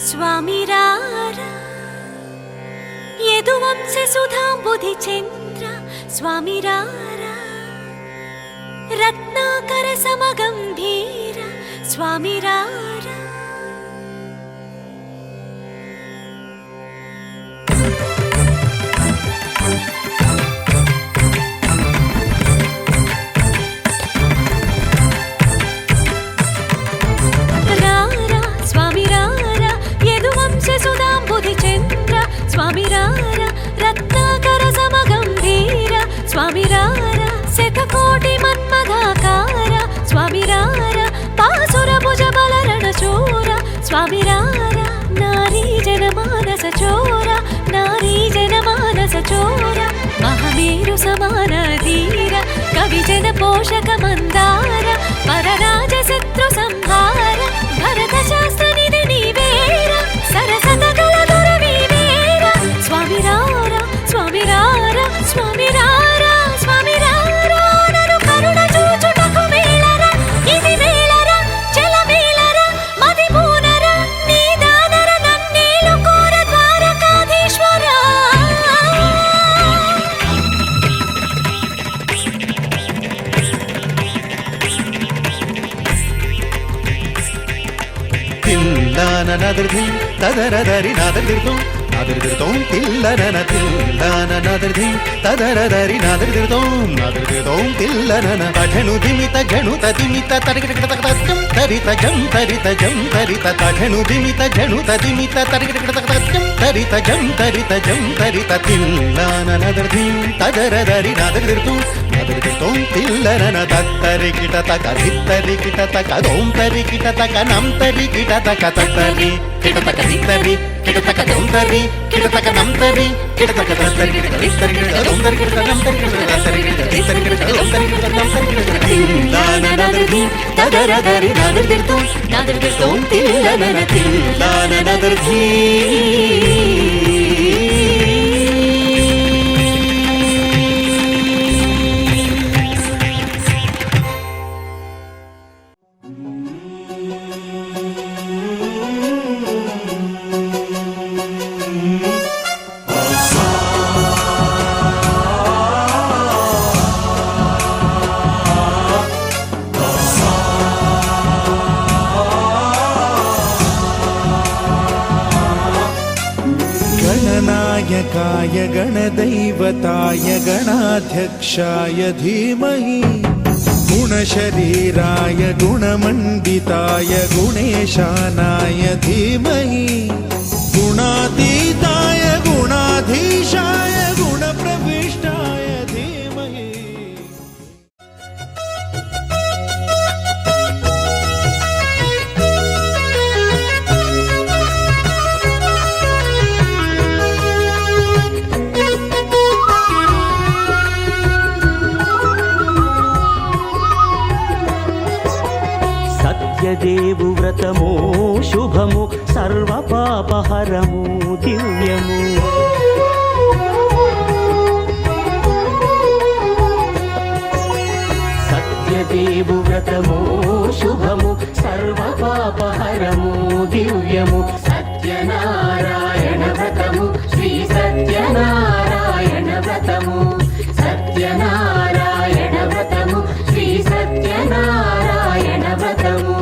స్వామి రారా యదువంశ సుధాంబుధి చంద్ర స్వామి రారా రత్నాకర సమగంభీర స్వామి రారా సుధాంబుధి చంద్ర స్వామి రారా రత్నాకర సమగంభీర స్వామి రారా శతకోటి మన్మథాకార స్వామి రారా పాసుర భుజ బలరణ చోర స్వామి రారా నారీ జనమానస చోర నారీ జనమానస చోర మహమేరు సమాన ధీర కవి జన పోషక మందార పరరాజ శత్రు సంహార భరత శాస్త్ర నిధి నీవేర సరసత కల దురవి వేర స్వామి రారా స్వామి రారా స్వామి రారా స్వామి రారా నరు కరుణ చూచుటకు వేళరా ఇది వేళరా చల వేళరా మది పూనరా నీ దానర నన్నేలు కోర ద్వారకాధీశ్వరా తిల్లననదర్ధి తదరదరి నాదర్దిర్తో నాదర్దిర్తోం తిల్లననతిల్లననదర్ధి తదరదరి నాదర్దిర్తోం తిల్లనన తఠను దిమిత జణుత దిమిత తరికిటకటకటకటం తరిత జం తరిత జం తరిత తఠను దిమిత జణుత దిమిత తరికిటకటకటకటం తరిత జం తరిత తిల్లననదర్ధి తదరదరి నాదర్దిర్తో నాదర్దిర్తోం తిల్లనన తత్తరికిటతక ధిత్తరికిటతక దోం తరికిటతక నం తరికిటతక తత్తరి కిటతక ధిత్తరి కిటతక దోం తరి కిటతక నం తరి కిటతక తత్తరి కిటతరి దోం తరి కిటతక నం తరి కిటతక తత్తరి కిటతరి దోం తరి కిటతక నం తరి కిటతక తిల్లననదర్ధి తదరదరి నాదర్దిర్తోం తిల్లననదర్ధి गणनायकाय गणदैवताय गणाध्यक्षाय धीमहि गुणशरीराय गुणमण्डिताय गुणेशानाय धीमहि गुणातीताय गुणाधीशाय गुणप्रविष्टाय धीमहि సత్యదేవు వ్రతము శుభము సర్వ పాపహరము దివ్యము సత్యదేవు వ్రతము శుభము సర్వ పాపహరము దివ్యము సత్యనారాయణ వ్రతము శ్రీ సత్యనారాయణ వ్రతము సత్యనారాయణ వ్రతము శ్రీ సత్యనారాయణ వ్రతము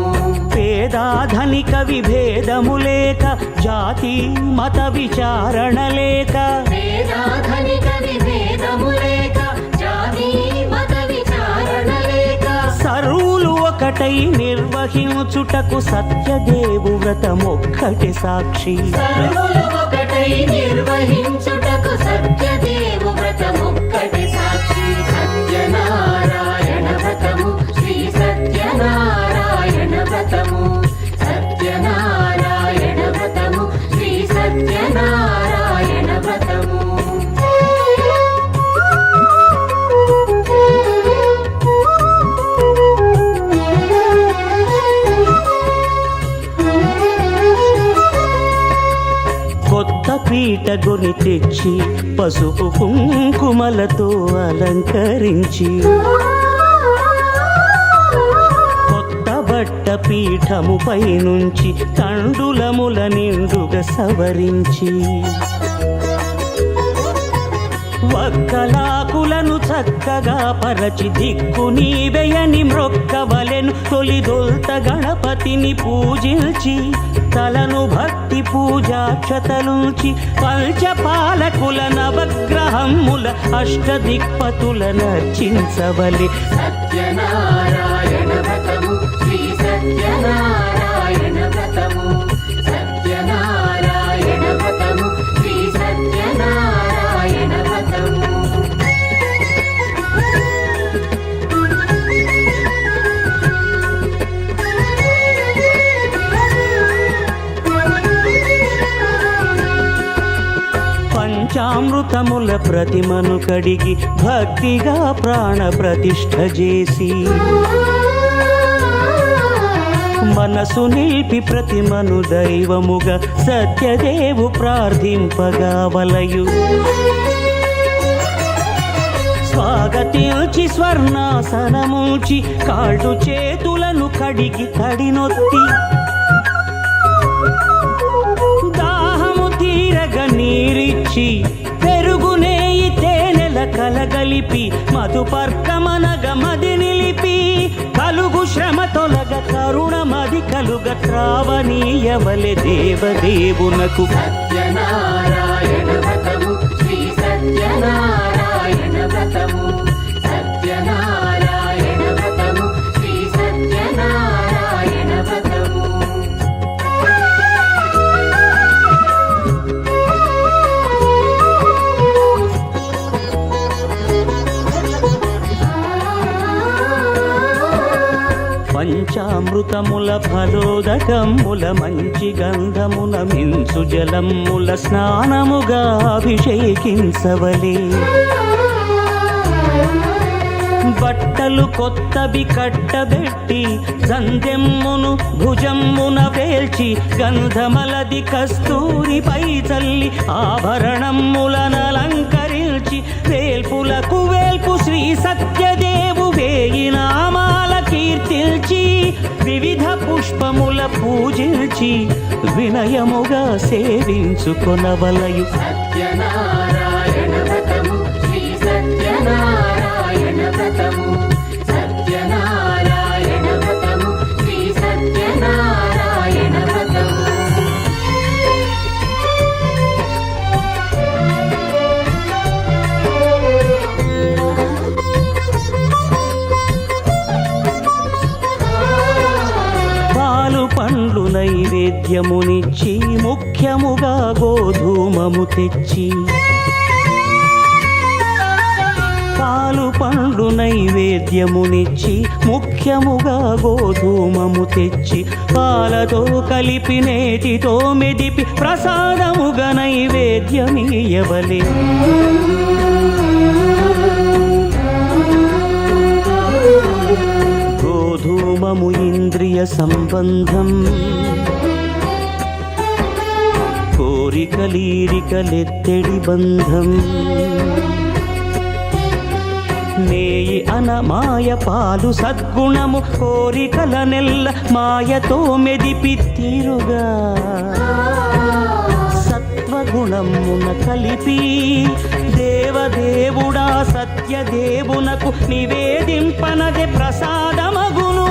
పేదాధనిక విభేదము లేక జాతి మత విచారణ లేక పేదాధనిక విభేదము లేక జాతి మత విచారణ లేక సర్వులు ఒకటై నిర్వహించుటకు సత్యదేవు వ్రతమొక్కటి సాక్షి సర్వులు ఒకటై నిర్వహించుటకు సత్యదేవు వ్రతమొక్కటి సాక్షి సత్యనారాయణ వ్రతము శ్రీ సత్యనారాయణ వ్రతము సత్యనారాయణ వ్రతము శ్రీ సత్యనారాయణ వ్రతము కొత్త పీట గొని తెచ్చి పసుపు కుంకుమలతో అలంకరించి కొత్త బట్ట పీఠముపై నుంచి తండులముల నిండుగా సవరించి వక్కలాకులను చక్కగా పరచి దిక్కు నీవెయని మ్రొక్కవలెను తొలిదొల్త గణపతిని పూజించి తలను భక్తి పూజాక్షతలుంచి పంచపాలకుల నవగ్రహముల అష్టదిక్పతుల నర్చించవలె. సత్యనారాయణ వ్రతము శ్రీ సత్యనారాయణ వ్రతము సత్యనారాయణ వ్రతము శ్రీ సత్యనారాయణ వ్రతము. పంచామృతముల ప్రతిమను కడిగి భక్తిగా ప్రాణ ప్రతిష్ఠ చేసి మనసు నిలిపి ప్రతిమను దైవముగా సత్యదేవు ప్రార్థింపగా వలయు. స్వాగతించి స్వర్ణాసనముంచి కాళ్ళు చేతులను కడిగి తడినొత్తి దాహము తీరగ నీరిచ్చి పెరుగునేయి తేనెల కలగలిపి మధుపర్కమనగ మది నిలిపి కలుగు శ్రమ తొలగ కరుణమది కలుగ త్రావనీయవలె దేవదేవునకు. సత్యనారాయణ వ్రతము శ్రీ సత్యనారాయణ వ్రతము సత్యనారాయణ వ్రతము శ్రీ సత్యనారాయణ వ్రతము. పంచామృతముల ఫలోదకముల మంచి గంధమున మించు జలముల స్నానముగా అభిషేకించవలే. బట్టలు కొత్తవి కట్టబెట్టి సంధ్యమ్మును భుజమ్మున వేల్చి గంధమలది కస్తూరిపై చల్లి ఆభరణములనలంకరించి వేల్పులకు వేల్పు శ్రీ సత్యదేవు వేయి నామాల కీర్తిల్చి వివిధ పుష్పముల పూజించి వినయముగా సేవించుకొనవలయు. సత్యనారాయణ వ్రతము శ్రీ సత్యనారాయణ వ్రతము సత్యనారాయణ వ్రతము శ్రీ సత్యనారాయణ వ్రతము. పాలు పండ్లు నైవేద్యమునిచ్చి ముఖ్యముగా గోధూమము తెచ్చి పాలు పండ్లు నైవేద్యమునిచ్చి ముఖ్యముగా గోధూమము తెచ్చి పాలతో కలిపి నేతితో మెదిపి ప్రసాదముగా నైవేద్యమీయవలే. గోధూమము ఇంద్రియ సంబంధం కోరికలీరికలెత్తెడి బంధం నేయి అనమాయ పాలు సద్గుణము కోరికల నెల్ల మాయతో మెదిపి తీరుగా సత్వగుణమున కలిపి దేవదేవుడా సత్యదేవునకు నివేదింపనదే ప్రసాదమగును.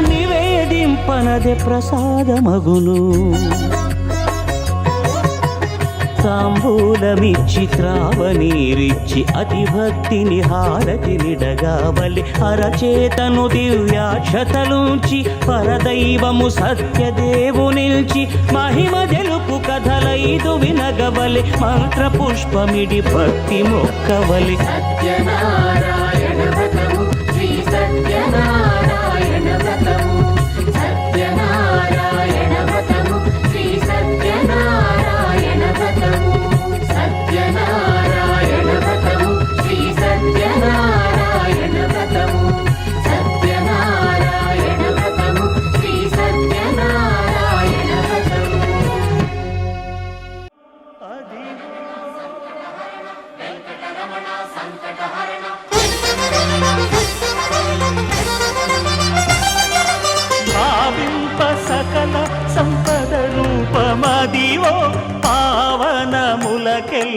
నివేదింపనదే ప్రసాదమగును. తాంబూలమిచ్చి త్రావనీరిచ్చి అతిభక్తిని హారతినిడగావలి అరచేతను దివ్యాక్షతలుంచి పరదైవము సత్యదేవు నిల్చి మహిమ తెలుపు కథలైదు వినగవలి మంత్ర పుష్పమిడి భక్తి మొక్కవలి. సత్యనారాయణ వ్రతము శ్రీ సత్యనారాయణ వ్రతము సత్యనారాయణ వ్రతము శ్రీ సత్యనారాయణ వ్రతము సత్యనారాయణ వ్రతము శ్రీ సత్యనారాయణ వ్రతము సత్యనారాయణ వ్రతము శ్రీ సత్యనారాయణ వ్రతము. అది వెంకటరమణ సంకటహరణ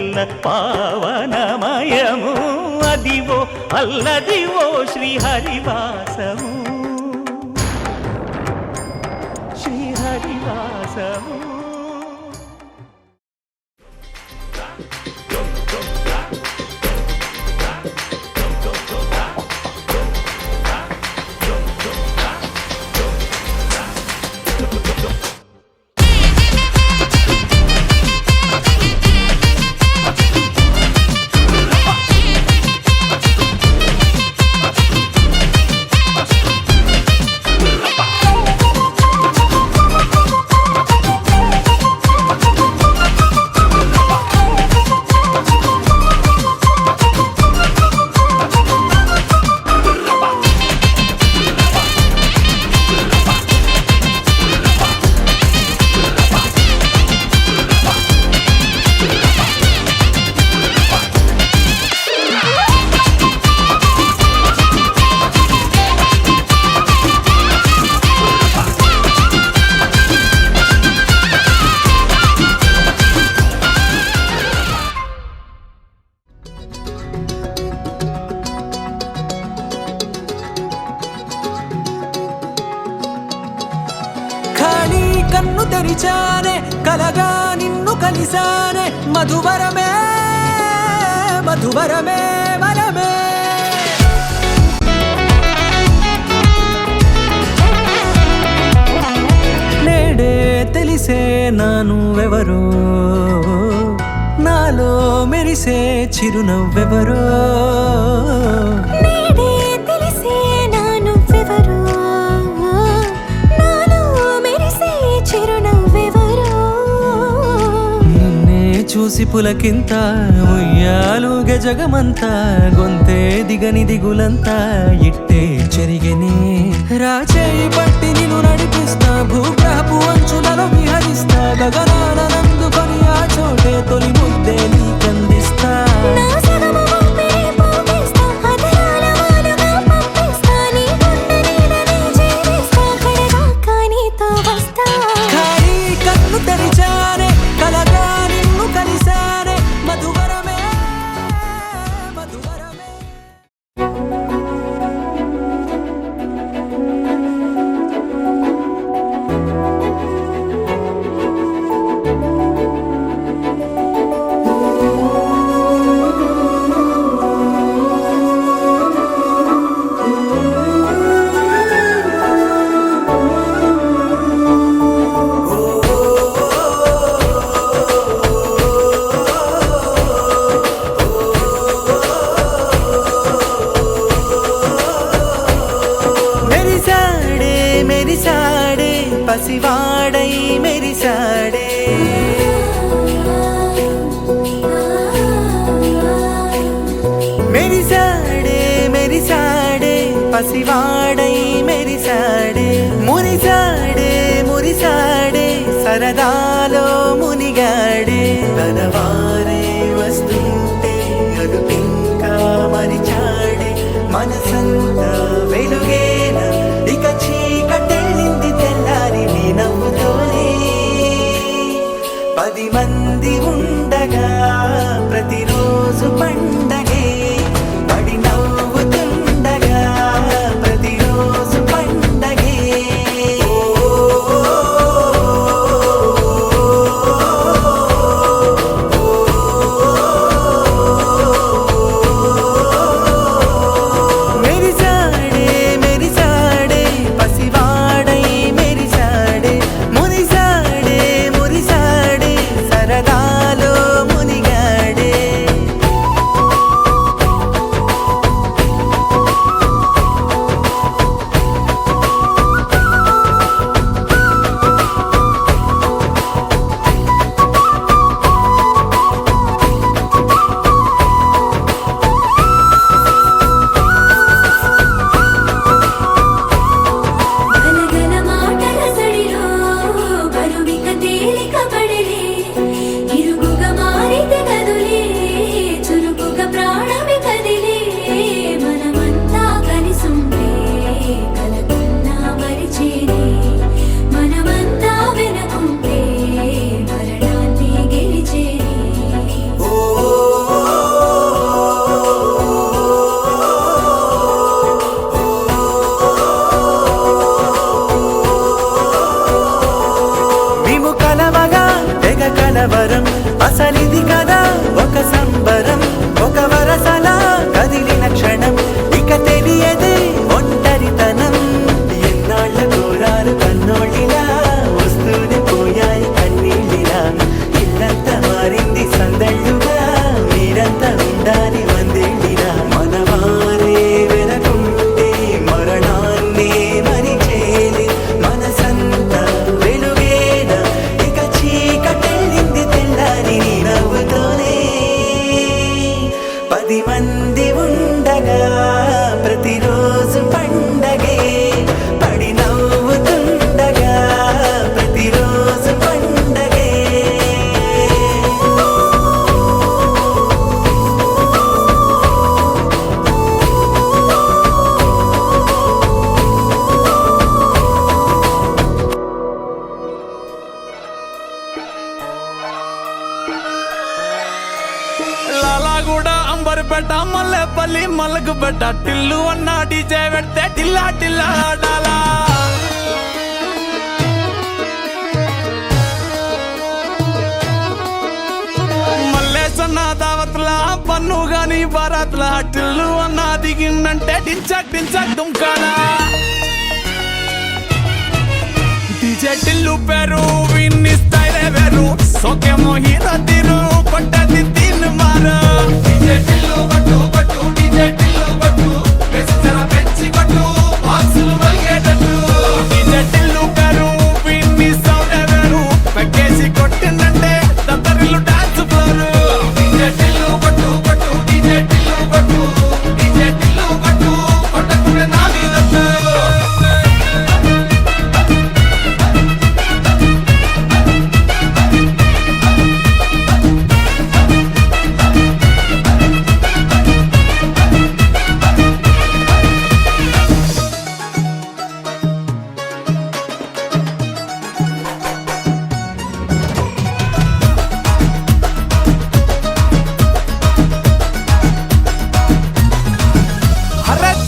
ఎల్ల పావనమయము అదివో అల్లదివో శ్రీహరివాసము శ్రీహరివాసము కన్ను తెరిచానే కలగా నిన్ను కలిసానే మధువరమే మధువరమే వరమే నేడే తెలిసే నానువెవరో నాలో మెరిసే చిరునవ్వెవరో నేడే తెలిసే నానువ్వెవరో నాలో మెరిసే చిరునవ్వెవరో నిన్నే చూసి పులకింత ఉయ్యాలుగ జగమంతా గొంతే దిగని దిగులంతా ఇట్టే చెరిగెనే రాచేయి పట్టి నిన్ను నడిపిస్తా భూగ్రహపు అంచులలో విహరిస్తా గగనాల నందుకొని ఆ చోటే తొలి ముద్దే నీకందిస్తా నా సగము ఊపిరి పోగేస్తా అదరాల వాలుగా పంపిస్తా నీ గుండె నీడనే జీవిస్తా కడదాకా నీతో వస్తా ఖాళీ కన్ను తెరిచానే కలగా నిన్ను కలిసానే మధువరమే మధువరమే మెరిసాడే మెరిసాడే పసివాడై మెరిసాడే మెరిసాడే మెరిసాడే పసివాడై మెరిసాడే మురిసాడే మురిసాడే సరదాలో మునిగాడే తనవారే వస్తుంటే అదుపింకా మరిచాడే మనసంతా వెలుగేన ఇక చీకటెళ్ళింది తెల్లారి నీ నవ్వుతోనే 10 మంది ఉండగా ప్రతిరోజు పండగే పడి నవ్వుతుండగా ప్రతిరోజు పండగే ఓ తెలియదే ఒంటరితనం ఎన్నాళ్ళ కోరారు కన్నోళ్ళిలా వస్తూనే పోయాయి కన్నీళ్ళిలా ఇల్లంతా మారింది సందళ్ళుగా మీరంతా ఉండాలి వందేళ్ళిలా మనవారే వెనకుంటే మరణాన్నే మరిచేలి మనసంతా వెలుగేన ఇక చీకటెళ్ళింది తెల్లారి నీ నవ్వుతోనే 10 మంది ఉండగా ప్రతిరోజు పండగే పడి నవ్వుతుండగా ప్రతిరోజు పండగే లాలాగూడ అంబర్పేట మల్లెపల్లి మలకపేట టిల్లు అన్న డీజే పెడితే టిల్లా టిల్లా ఆడాలా మల్లేసన్న దావత్ల పన్ను గాని బారాత్ల టిల్లు అన్న దిగిందంటే డించక్ డించక్ దుంకాలా డీజే టిల్లు పేరు విన్ని స్టైలే వేరు సోకేమో హీరో తీరు కొట్టది తిన్ మారు డీజే టిల్లు కొట్టు కొట్టు డీజే టిల్లు కొట్టు వెచ్చర పెంచి కొట్టు బాక్సులు వలిగేటట్టు డీజే టిల్లు పేరు విన్ని సౌండే వేరు పెక్కేసి కొట్టిందంటే దత్తరిల్లు డాన్స్ ఫ్లోరు డీజే టిల్లు కొట్టు కొట్టు డీజే టిల్లు కొట్టు డీజే టిల్లు కొట్టు కొట్టకుడే నాది దత్తు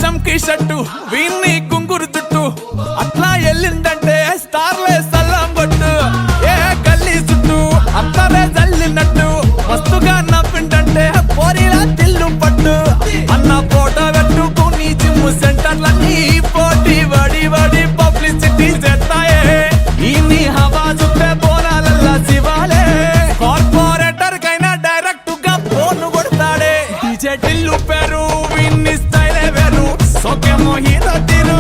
చమ్కీ షట్టు వీన్ని గుంగురు చుట్టు అట్లా ఎల్లిందంటే స్టార్లే సల్లం కొట్టు ఏ గల్లీ చుట్టూ అత్తరే జల్లినట్టు మస్తుగా నవ్విందంటే పోరిలా తిల్లు పట్టు అన్న ఫోటో పెట్టుకుని జిమ్ సెంటర్లన్నీ పోటీ వడి వడి పబ్లిసిటీ చేస్తాయే ఈ హవా చుట్టే బోనాలల్లా శివాలే కార్పొరేటర్ కైనా డైరెక్ట్ గా ఫోన్ కొడతాడే డీజే టిల్లు పేరు విన్ని స్టైలే వేరు సోకేమో హీరో తీరు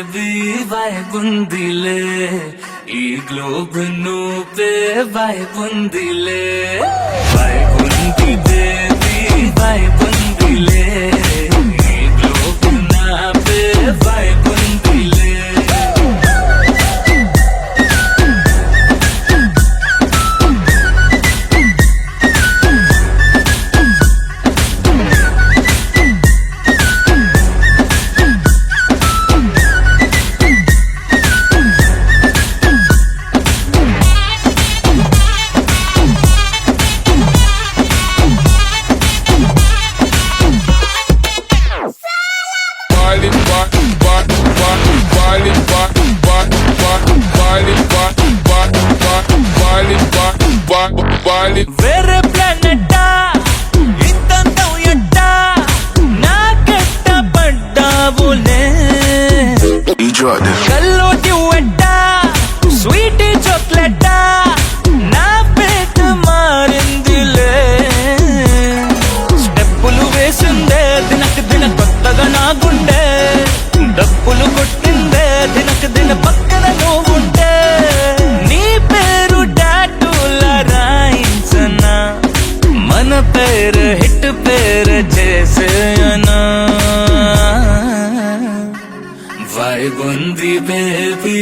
బేబీ వైబుందిలే ఈ గ్లోబ్ నువ్వే వైబుందిలే వైబుంది బేబీ వైబుందిలే ఈ గ్లోబ్ నావే వైబుందిలే వేరే ప్లానెట్టా ఇంతంతం ఎట్టా నాకెట్ట పడ్డావులే కల్లోటి వెట్టా స్వీట్ చాక్లెట్టా నా పేట మారిందిలే స్టెప్పులు వేసిందే దినకు దిన కొత్తగా నా గుండె డప్పులు కొట్టిందే దినకు దిన పక్కన నువ్వుంటే నీ పేరు టాటూల రాయించనా మన పేరు హిట్ పేరు చేసేయనా వైబుంది బేబీ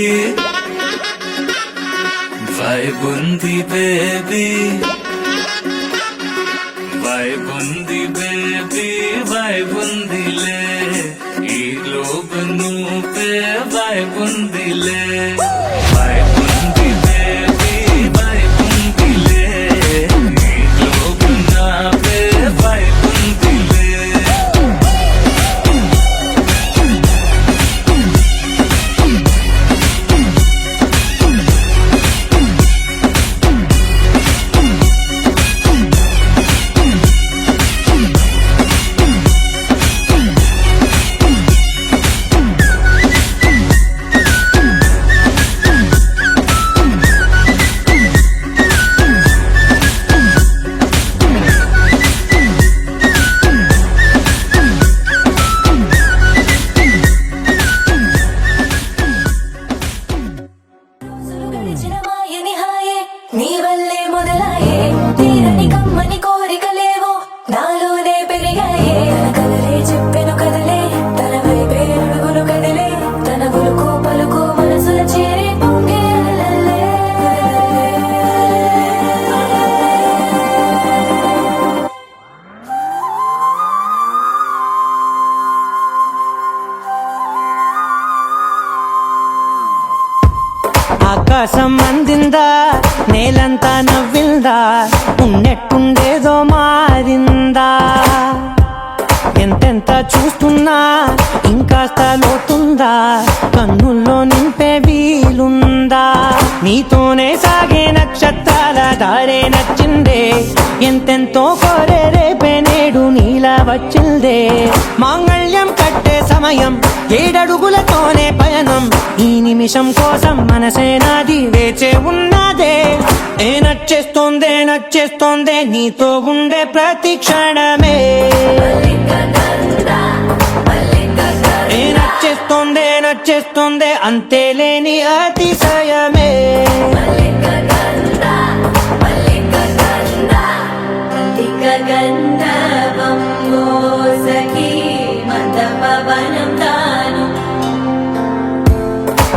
వైబుంది బేబీ వైబుంది బేబీ వైబుందిలే ఈ గ్లోబ్ నువ్వే వైబుందిలే వైబుంది బేబీ వైబుందిలే ఈ గ్లోబ్ నావే వైబుందిలే రోజులు గడిచిన మాయని హాయే నీ వల్లే మొదలాయే తీరని కమ్మని కోరికలేవో నాలోనే పెరిగాయే తన కదలే చెప్పెను కదలే తన వైపే అడుగులు కదిలే తన గులుకు పలుకు మనసుల చేరి పొంగే అలలే. ఆకాశం అందిందా నేలంతా నవ్విందా ఉన్నట్టుండేదో మారిందా ఎంతెంత చూస్తున్నా ఇంకాస్త లోతుందా కన్నుల్లో నింపే వీలుందా నీతోనే సాగే నక్షత్రాల దారే నచ్చిందే ఎంతెంతో కోరే రేపే నేడు నీలా వచ్చిందే మాంగళ్యం కట్టే సమయం 7 అడుగులతోనే పయనం ఈ నిమిషం కోసం మనసే నాది వేచే ఉన్నదే ఏ నచ్చేస్తోందే నచ్చేస్తోందే నీతో ఉండే ప్రతి క్షణమే ఏ నచ్చేస్తోందే నచ్చేస్తోందే అంతేలేని అతిశయమే గంధర్వం మోసకి మందపవనం తాను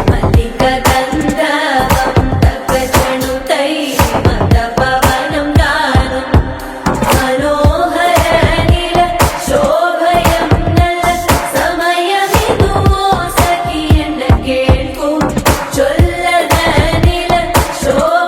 మల్లిక గంధర్వం తగ్గచణుతై మందపవనం తాను మనోహర నీల శోభయం నల్ల సమయమిదు మోసకి ఎన్న కేൾకు చొల్లద నీల శోభ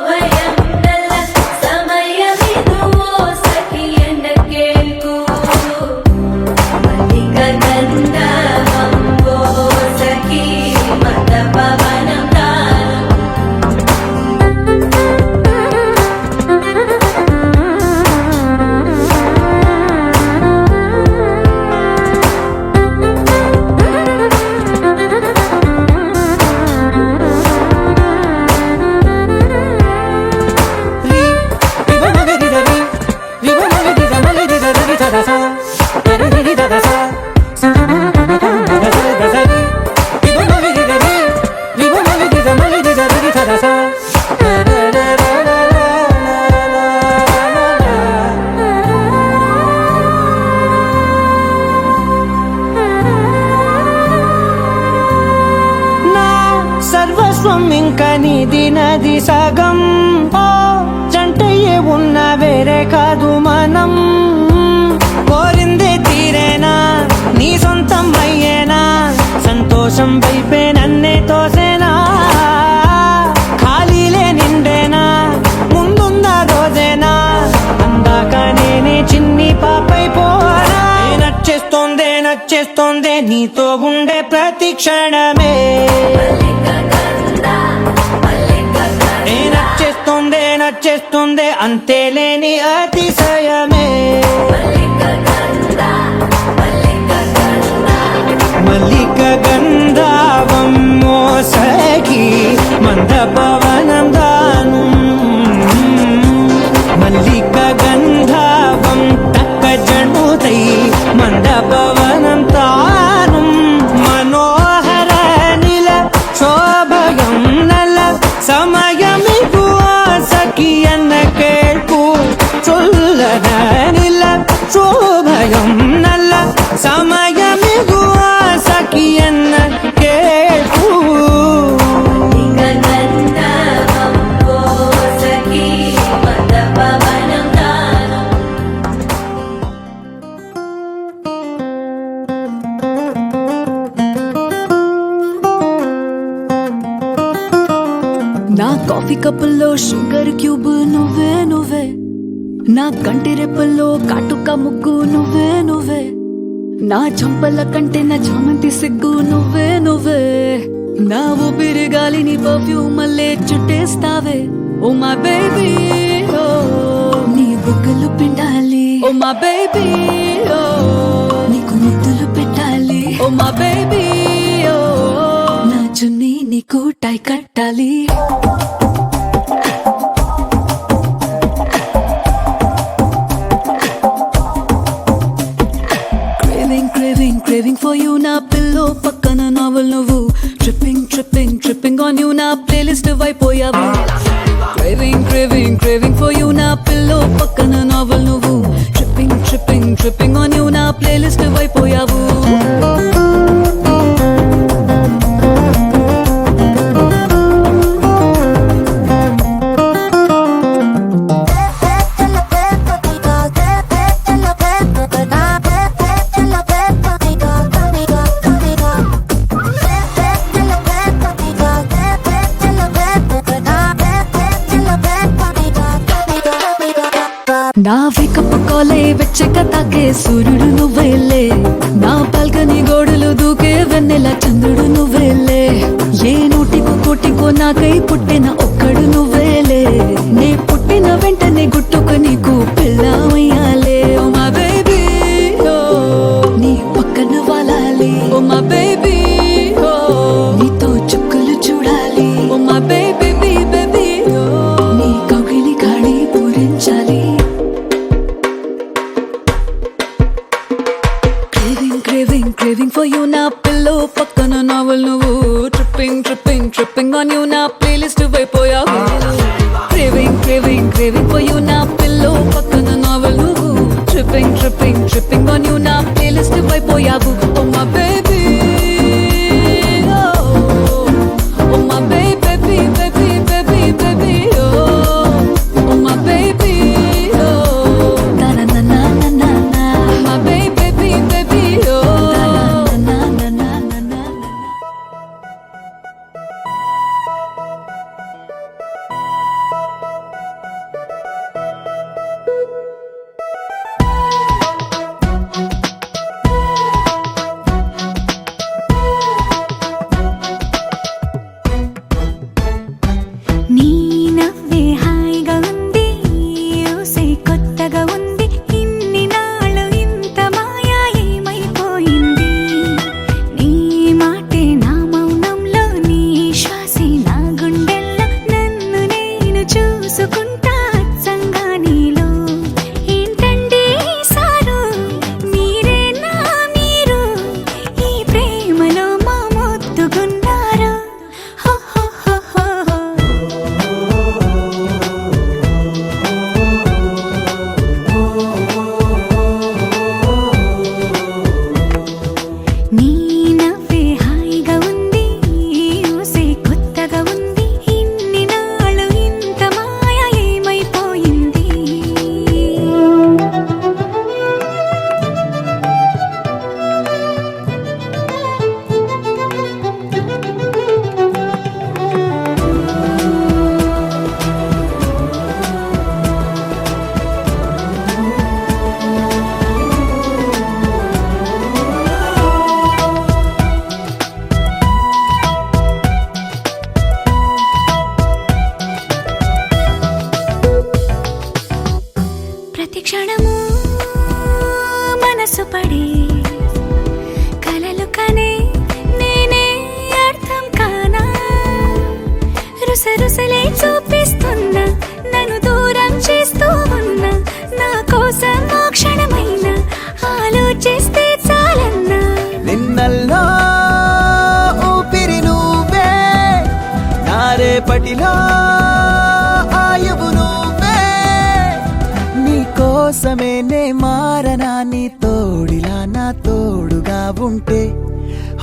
వచ్చాక నీది నది సగం ఓ జంటయ్యే ఉన్న వేరే కాదు మనం కోరిందే తీరేనా నీ సొంతం అయ్యేనా సంతోషం వైపే నన్నే తోసేనా ఖాళీలే నిండేనా ముందున్న రోజేనా అందాక నేనే చిన్ని పాపై పోనా నచ్చేస్తోందే నీతో ఉండే ప్రతి క్షణమే నచ్చేస్తోందే అంతేలేని అతిశయమే మల్లిక గంధావం మోసగి మందపవనం దాను మల్లిక గంధావం తక్క జణుతై మందపవనం తాను మనోహర నిల శోభగం నల సమయమిగు ఆసకి ఎన్న కేൾపు చొల్లన నిల శోభగం నల్ల సమయమిగు ఆసకి ఎన్న కేൾపు నా కాఫీ కప్పుల్లో షుగర్ క్యూబ్ నువ్వే నా కంటి రెప్పల్లో కాటుక ముగ్గు నువ్వే నా చంపల కంటే నా చామంతి సిగ్గు నువ్వే నా ఊపిరి గాలిని పర్ఫ్యూమ్ మల్లే చుట్టేస్తావే ఓ మా బేబీ ఓ నీ బుగ్గలు పిండాలి ఓ మా బేబీ ఓ నీకు ముద్దులు పెట్టాలి ఓ మా బేబీ ఓ నా చున్నీ నీకు టై కట్టాలి Craving for you నా పిల్లో పక్కన నావల్ నువ్వు tripping on you నా ప్లేలిస్ట్ వైపోయావు Craving for you నా పిల్లో పక్కన నావల్ నువ్వు tripping on you నా ప్లేలిస్ట్ వైపోయావు నా వేకప్ కాలే వెచ్చక తాకే సూర్యుడు నువ్వేలే నా బాల్కనీ గోడలు దూకే వెన్నెల చంద్రుడు నువ్వేలే ఏ నూటికో కోటికో నాకై పుట్టిన ఒక్కడు నువ్వేలే నే పుట్టిన వెంటనే గుట్టుకు నీకు పిల్లమయ్యాలే ఓ మా బేబీ ఓ నీ పక్కన వాలాలి ఓ మా బేబీ ఓ నీతో చుక్కలు చూడాలి ఓ మా బేబీ బేబీ ఓ నీ కౌగిలి గాడి పూరించాలి Craving for you నా పిల్లో పక్కన నావల్ నువ్వు tripping on you నా ప్లేలిస్ట్ వైపోయావు Craving for you నా పిల్లో పక్కన నావల్ నువ్వు tripping on you నా playlist వైపోయావు Oh my baby Oh my baby Oh my baby na na na na na na my baby రుసరుసలే చూపిస్తున్నా నన్ను దూరం చేస్తూ ఉన్నా నా కోసం ఆ క్షణమైన ఆలోచిస్తే చాలన్నా నిన్నల్లో ఊపిరి నువ్వే నా రేపటిలో ఆయువు నువ్వే నీ కోసమే నే మారనా నీ తోడిలా నా తోడుగా ఉంటే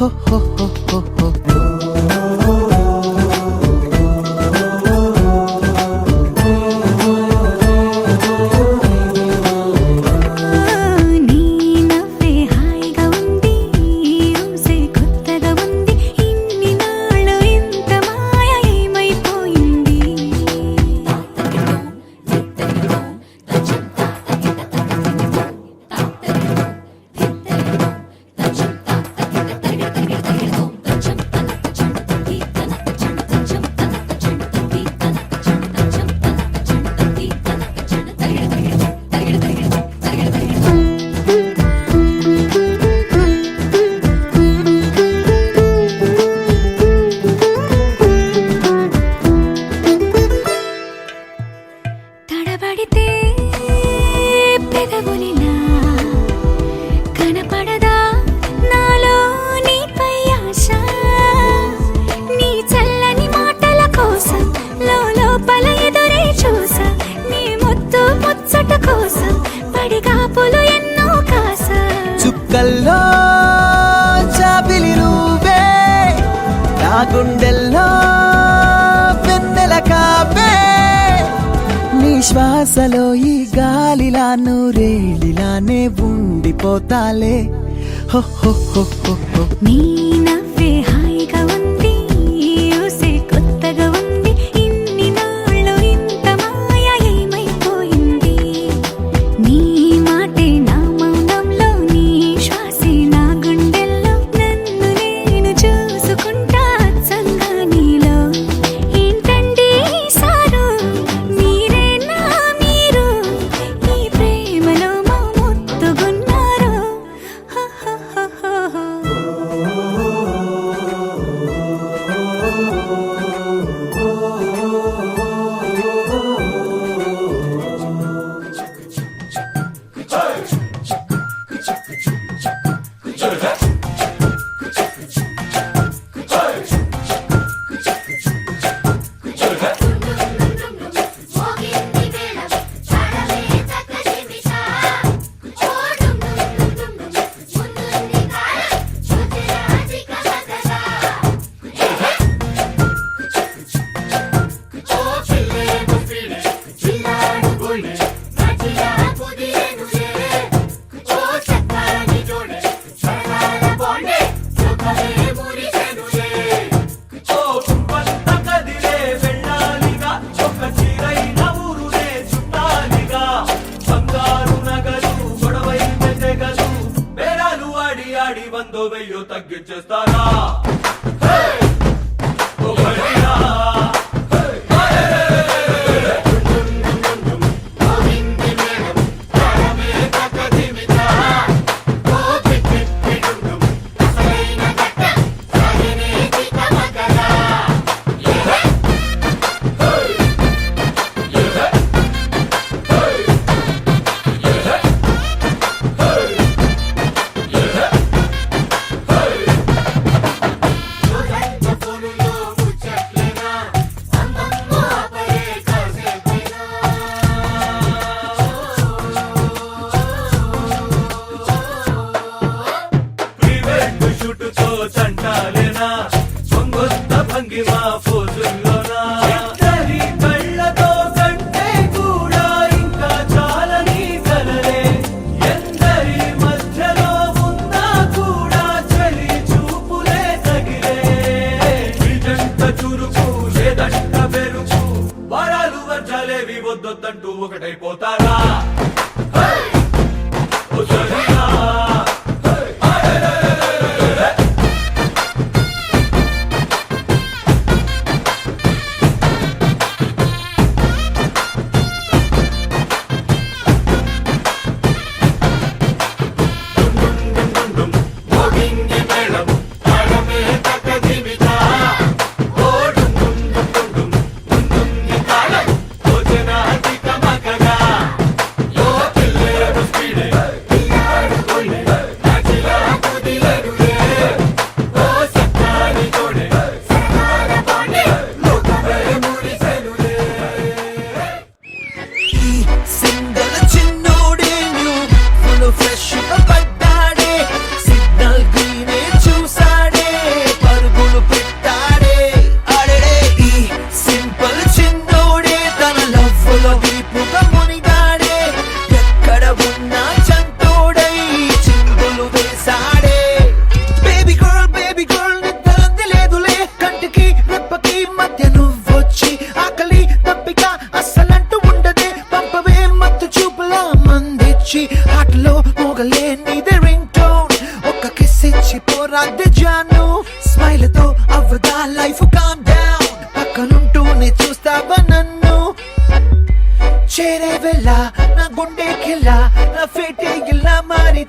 హో హో హో హో హో నీ నవ్వే హాయిగా ఉంది ఊసే కొత్తగా ఉంది ఇన్ని నాళ్ళు ఇంత మాయ ఏమైపోయింది తడబడితే పెదవులిలా కనపడదా నాలో నీపై ఆశ నీ చల్లని మాటల కోసం లోపల ఎదురే చూసా నీ ముద్దు ముచ్చట కోసం పడిగాపులు ఎన్నో కాసా చుక్కల్లో చాపిలి నువ్వే నా గుండెల్లో వెన్నెల కాపే నీ శ్వాసలో ఈ గాలిలా నూరేలిలానే ఉండిపోతాలే హో హో హో హో హో నీ నవ్వే హాయిగా ఉంది ఊసే కొత్తగా ఉంది ఇన్ని నాళ్ళు ఇంత మాయ ఏమైపోయింది నీ మాటే నా మౌనంలో నీ శ్వాసే నా గుండెల్లో నన్ను నేను చూసుకుంటా అచ్చంగా నీలో ఏంటండి సారు మీరే నా మీరు ఈ ప్రేమలో మా ముత్తుగున్నారు హో హో హో హో వందో వెయ్యో తగ్గించేస్తారా ఒకటిరా చంటాలేనా సొంగొత్త భంగిమా ఫోజుల్లోనా ఇద్దరి కళ్ళతో కంటే కూడా ఇంకా చాలని కలలే ఎందరి మధ్యలో ఉన్నా కూడా చలి చూపులే తగిలే నిజంత చురుకు లేదంట పెరుకు వరాలు వర్జాలేవి వద్దొద్దంటూ ఒకటైపోతారా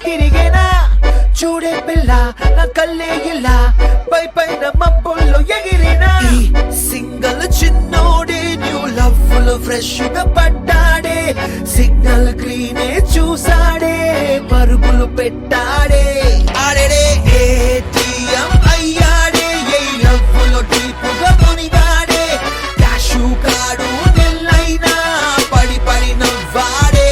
తిరిగేనా చూడే పిల్ల నా కళ్ళే ఇలా పై పైన మబ్బుల్లో ఎగిరేనా సింగల్ చిన్నోడే న్యూ లవ్ లో ఫ్రెష్ గా పడ్డాడే సిగ్నల్ గ్రీనే చూసాడే పరుగులు పెట్టాడే ఆడేడే ఏటీఎం అయ్యాడే ఏ లవ్ లో డీపుగా మునిగాడే క్యాషు కాడు నెల్లైనా పడి పడి నవ్వాడే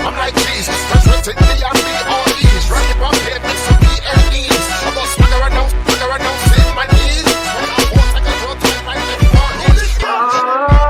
I'm like Jesus, presenting the army all these. Rocky pop head with some BLEs. I go swagger around, sit my knees. When I walk, I can throw time right in for it.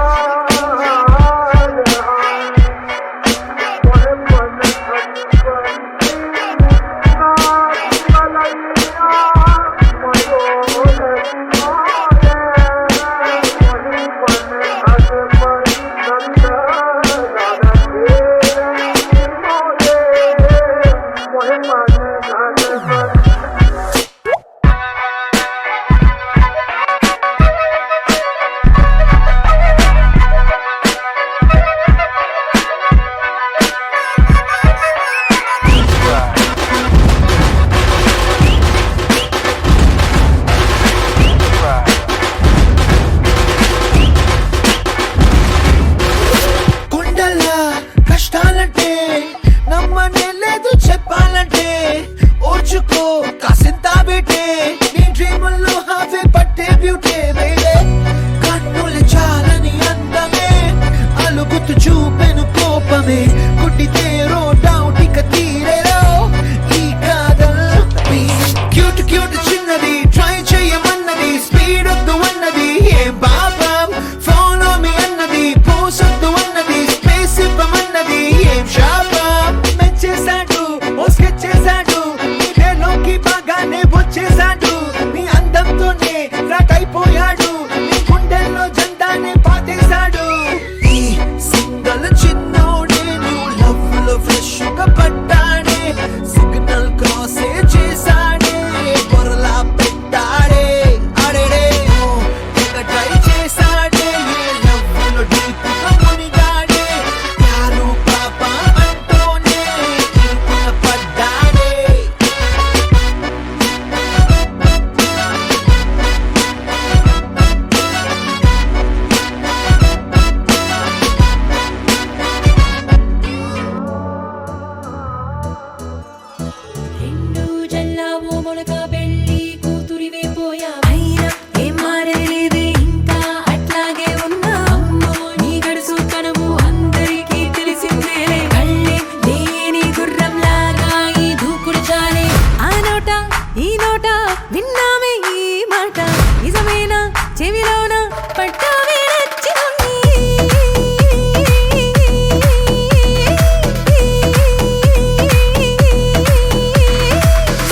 కుండలా కష్టాలంటే నమ్మనే లేదు చెప్పాలంటే ఓర్చుకో కాసింత బిటే నీ డ్రీముల్లో హావే పట్టే beauty వేడే కన్నులు చాలని అందమే అలుగుతూ చూపెను కోపమే కుట్టితే రో డౌట్ ఇక తీరేరో ఈ కాదల్ క్యూట్ క్యూట్ చిన్నది ట్రై చేయమన్నది స్పీడ్ వద్దు అన్నది ఏం బాబం ఫాలో మీ అన్నది పోసొద్దు అన్నది స్పేస్ ఇవ్వమన్నది ఏం శాపం మెచ్చేశాడు ఓ స్కెచ్ చేశాడు ఇదేలోకి బాగానే వచ్చేశాడు నీ అందంతోనే ఫ్లాట్ అయిపోయాడు నీ గుండెల్లో జెండానే పాతేశాడు ఈ సింగల్ చిన్నోడే న్యూ లవ్ లో ఫ్రెష్ గా పడ్డాడే సిగ్నల్ క్రాస్ చేశాడే పొరలా పెట్టాడే అడేడే తెగ ట్రై చేశాడే ఏ లవ్ లో డీప్ గా మునిగాడే యారు పాప అంటోనే ఇరుకున పడ్డాడే రెండు జల్లావు మొలక పెళ్లి కూతురివే పోయా అయినా ఏం మారలేదే ఇంకా అట్లాగే ఉన్నా అమ్మో నీ గడుసు కనవు అందరికీ తెలిసిందేలే కళ్ళే లేని గుర్రం లాగా ఈ దూకుడు చాలే ఆ నోట ఈ నోట విన్నామే ఈ మాట నిజమేనా చెవిలోన పట్టావే నచ్చినోన్ని.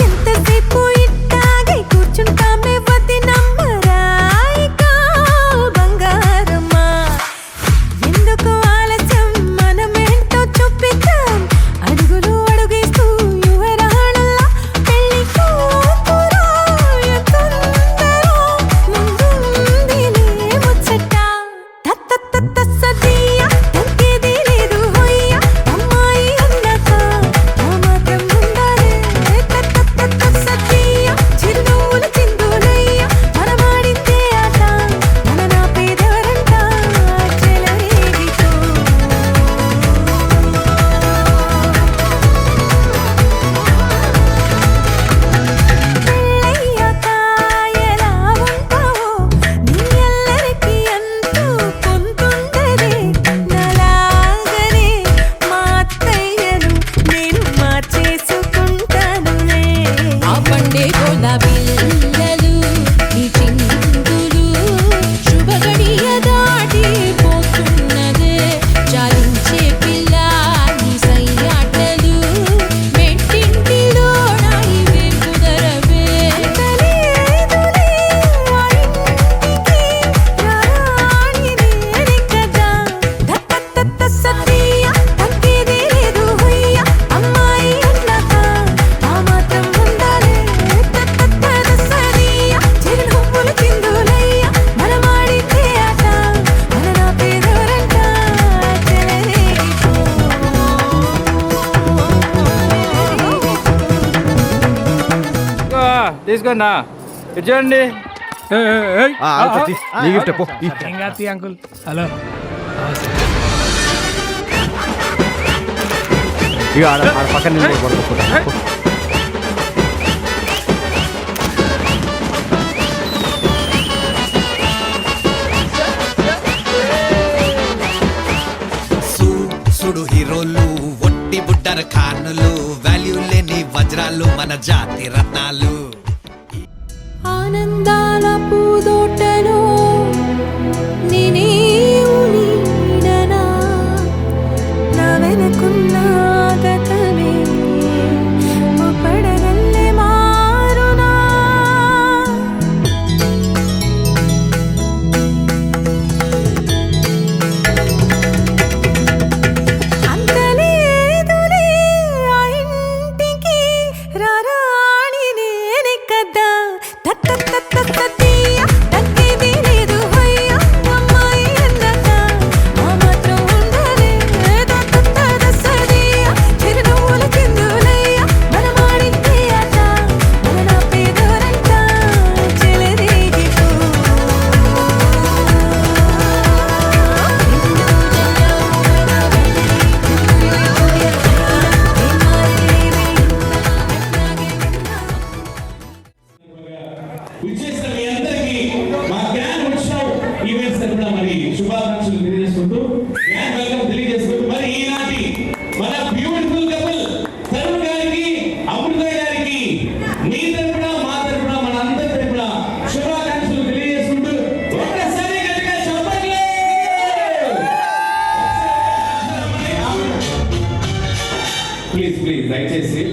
ఎంతసేపు ఇట్టాగే కూర్చుంటామే వదినమ్మరా ఇక బంగారమ్మా ఎందుకు ఆలస్యం మనమేంటో చూపిద్దాం అడుగులు అడుగేస్తూ యువరాళ్ళలా పెళ్లి కూతురు ఎత్తుందరో ముందుంది తీసుకోండి ఇటు చూడండి నీ గిఫ్ట్ పో అంకుల్ హలో ఇక ఆడ పక్కన నిలబడి కొడుకుంటా. సుడు హీరోలు ఒట్టి బుడ్డర ఖానులు వాల్యూ లేని వజ్రాలు మన జాతి రత్నాలు ఆనందాల పూదోటలో నేనేవు నీడనా నా వెనకున్న గతమే ఓ పడగల్లె మారునా అంతలేదులే ఆ ఇంటికి రారాణి నేనే కదా తత్తత్తత్తత్తీయ తక్కేది లేదు హయ్య అమ్మాయి అన్నాక ఆ మాత్రం ఉండలే తత్తత్తదసదీయ చిరునవ్వుల చిందులయ్య మనమాడితే ఆట మన పేదోరంట చెలరేగిపో విచ్చేసిన మీ అందరికీ మా గ్రాండ్ ఉత్సవ్ ఈవెంట్స్ తరపున మరి శుభాకాంక్షలు తెలియజేసుకుంటూ గ్రాండ్ వెల్కమ్ తెలియజేసుకుంటూ మరి ఈనాటి మన బ్యూటిఫుల్ కపుల్ తరుణ్ గారికి అమృత గారికి మీ తరపున మా తరపున మన అందరి తరపున శుభాకాంక్షలు తెలియజేసుకుంటూ ఒక్కసారి గట్టిగా చెప్పండి ప్లీజ్ ప్లీజ్ దయచేసి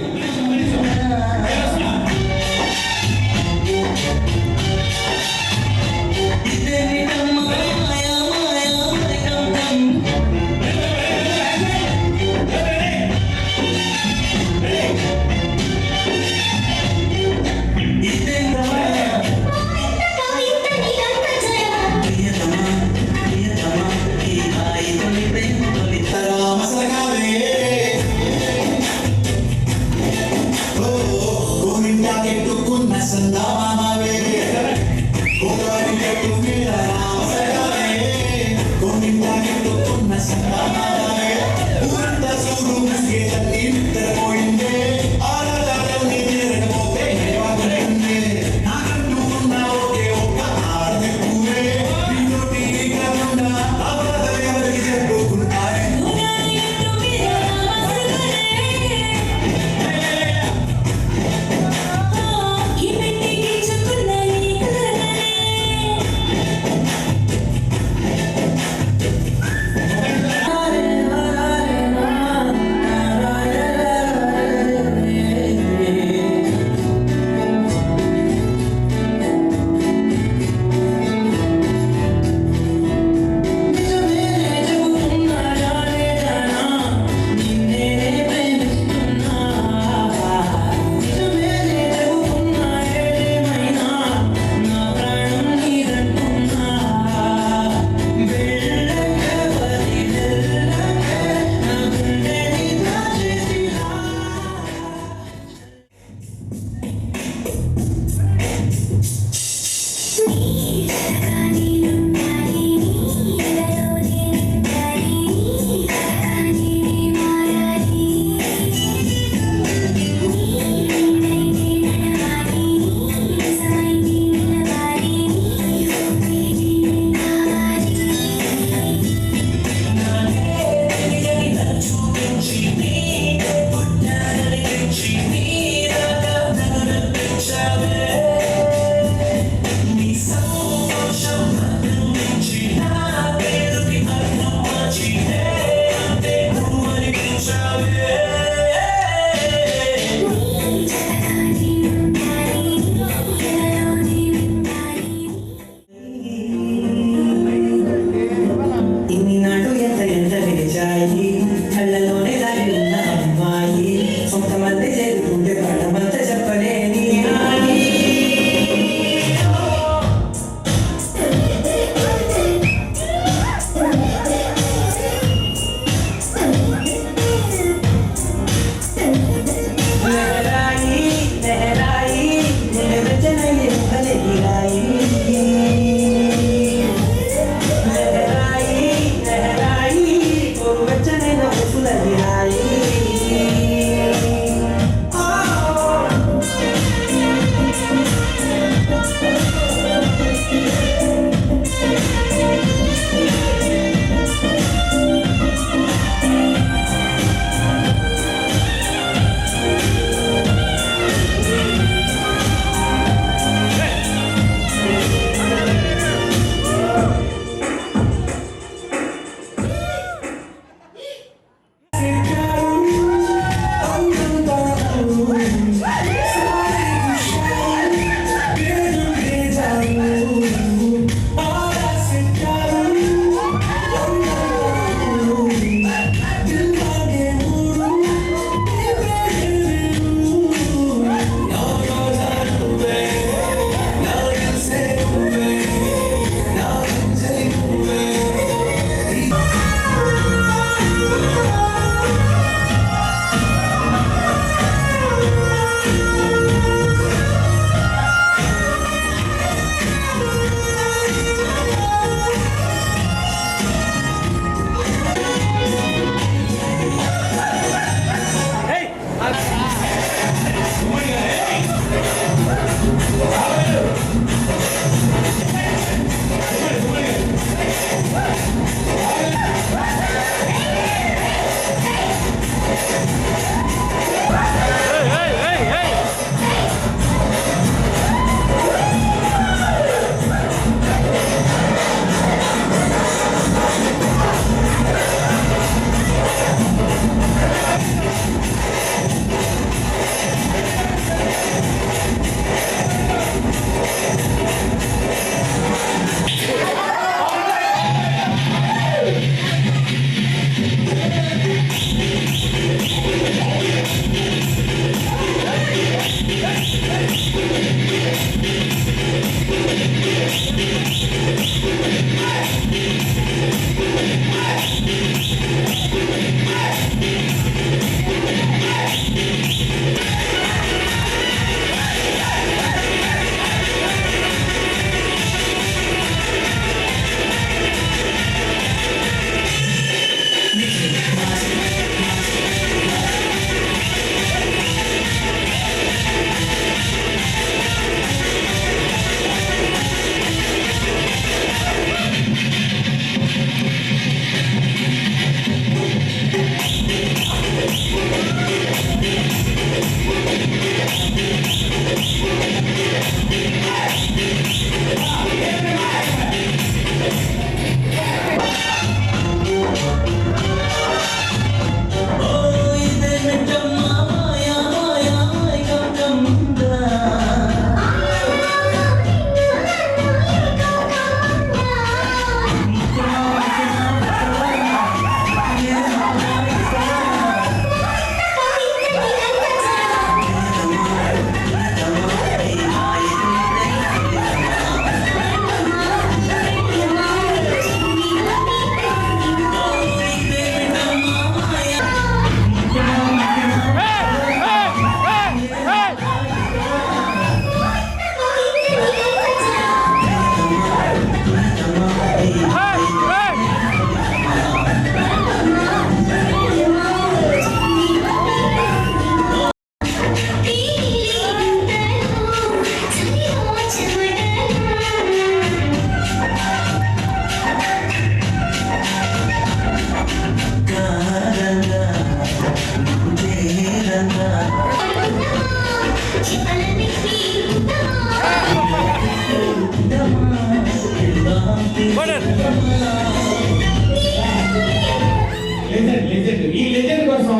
లెజెండ్ ఈ లెజెండ్ కోసం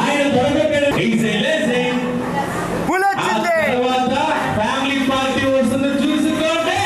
ఆయన దొరకబెట్టాడు. He's a legend. ఆ తర్వాత ఫ్యామిలీ పార్టీ వస్తుంది చూసుకోండి.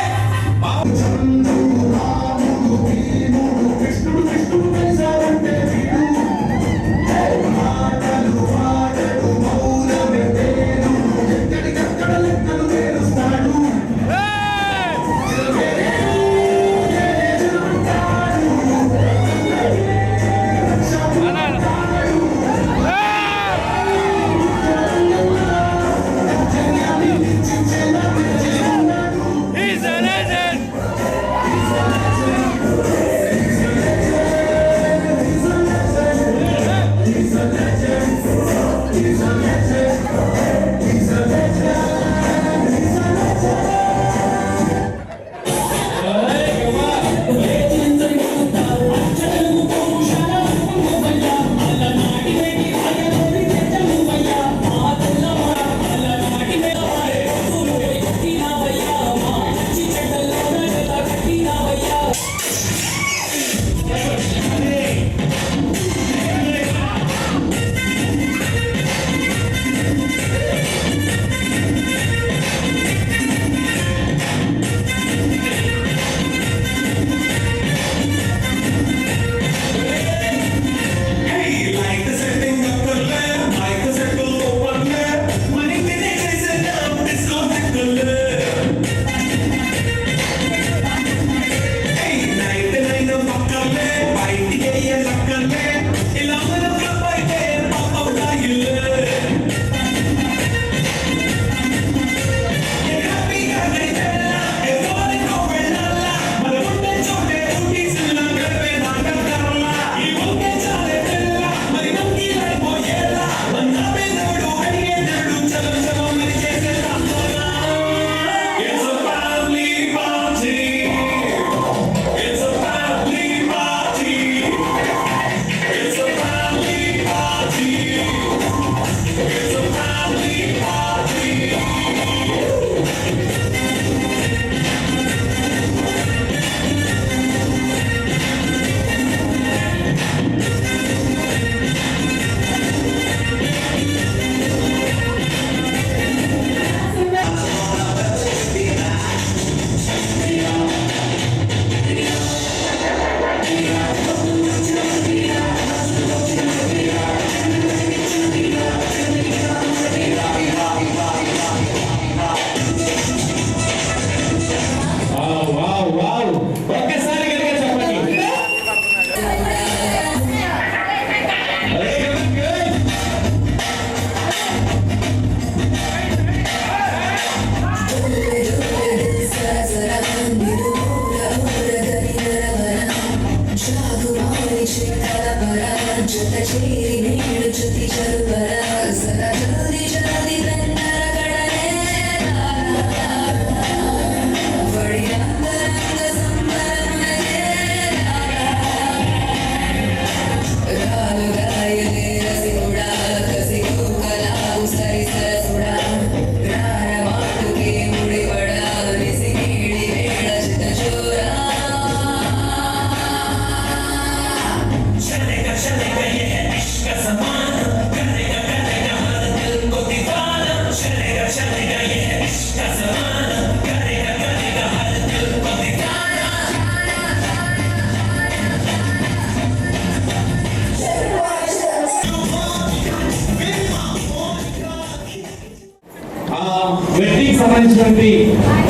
వెడ్డింగ్ సంబంధించినటువంటి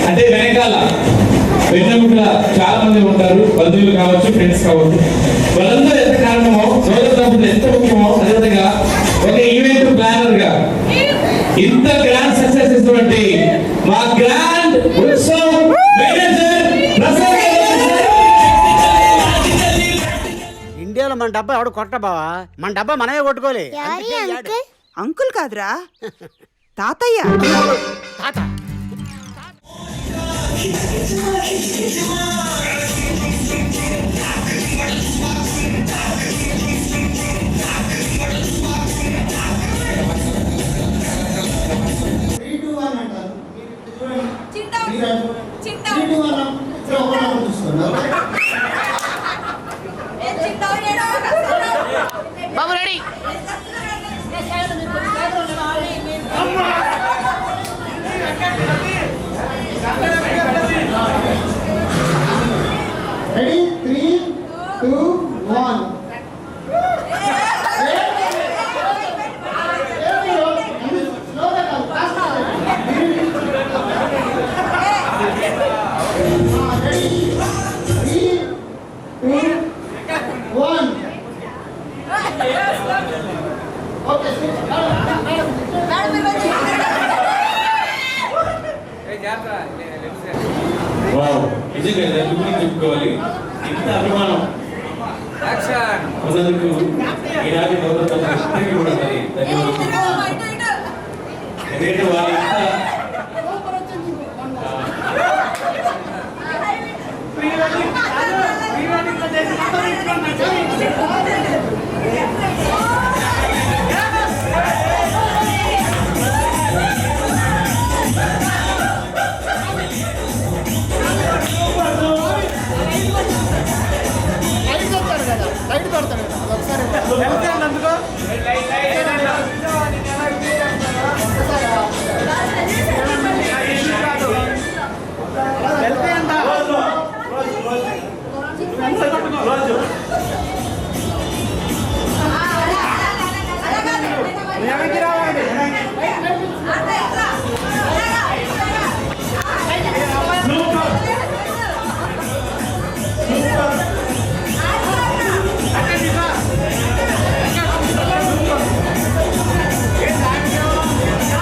అంటే వెనకాల వెన్నెముక చాలా మంది ఉంటారు, బంధువులు కావచ్చు, ఫ్రెండ్స్ కావచ్చు. వాళ్ళందరూ ఎంత కారణమో సోదరుడు ఎంత ముఖ్యమో అదేవిధంగా ఒక ఈవెంట్ ప్లానర్ గా ఇంత గ్రాండ్ సక్సెస్ ఇస్తున్నటువంటి మా గ్రాండ్ ఉత్సవ్ మేనేజర్ ప్రసాద్ ఇండియాలో మన డబ్బా ఎవడు కొట్ట బావా, మన డబ్బా మనమే కొట్టుకోలే. అంకుల్ కాదురా తాతయ్య. తాత చూడండి రెడీ 3 2 1 వావ్, నిజంగా ఇది ఎందుకు చెప్పుకోవాలి, ఇంత అభిమానం ఉన్నందుకు ఈనాటి గౌరవానికి కూడా మరి ధన్యవాదాలు. ఎందుకంటే వారి లైట్ కొడతాడు కదా ఒకసారి అందుకో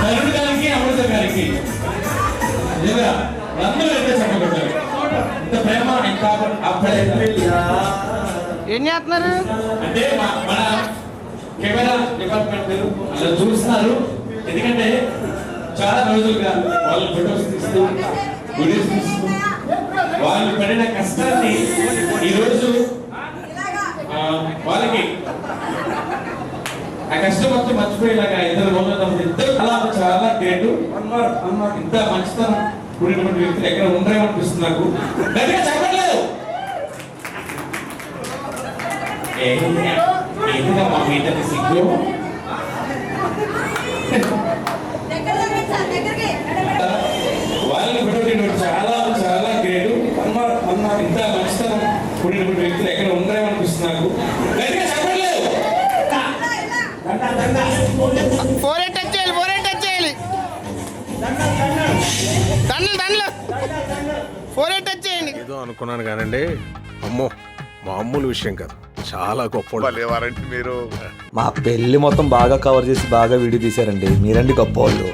తరుణ్ గారికి, అమృత గారికి నిజంగా అందరూ ఎంత చక్కబడ్డారు, ఇంత ప్రేమ, ఇంత ఆప్యాయత. ఏం చేస్తున్నారు అంటే మన కెమెరా డిపార్ట్మెంట్ అలా చూస్తున్నారు. ఎందుకంటే చాలా రోజులుగా వాళ్ళు ఫొటోస్ తీస్తూ వీడియోస్ తీస్తూ వాళ్ళు పడిన కష్టాన్ని ఈరోజు వాళ్ళకి ఆ కష్టం మొత్తం మర్చిపోయేలాగా ఇద్దరు రోజులు ఇద్దరు చాలా గ్రేట్. ఇంత మంచితనం కూడినటువంటి వ్యక్తులు ఎక్కడ ఉండరేమనిపిస్తుంది నాకు. గట్టిగా చెప్పట్లేదు ఏదైనా మా మీద సిగ్గు. వాళ్ళని పెట్టుకునేటువంటి చాలా చాలా గ్రేట్. ఇంత మంచితనం కూడినటువంటి వ్యక్తులు ఎక్కడ ఉండరేమనిపిస్తుంది నాకు. గట్టిగా చెప్పట్లేదు. ఫోరే టచ్ చేయాలి, ఫోరే టచ్ చేయాలి, దండలు ఫోరే టచ్ చేయండి. ఏదో అనుకున్నాను కానండి, అమ్మో మామూలు విషయం కాదు, చాలా గొప్ప మీరు. మా పెళ్లి మొత్తం బాగా కవర్ చేసి బాగా వీడియో తీశారండి, మీరండి గొప్ప వాళ్ళు.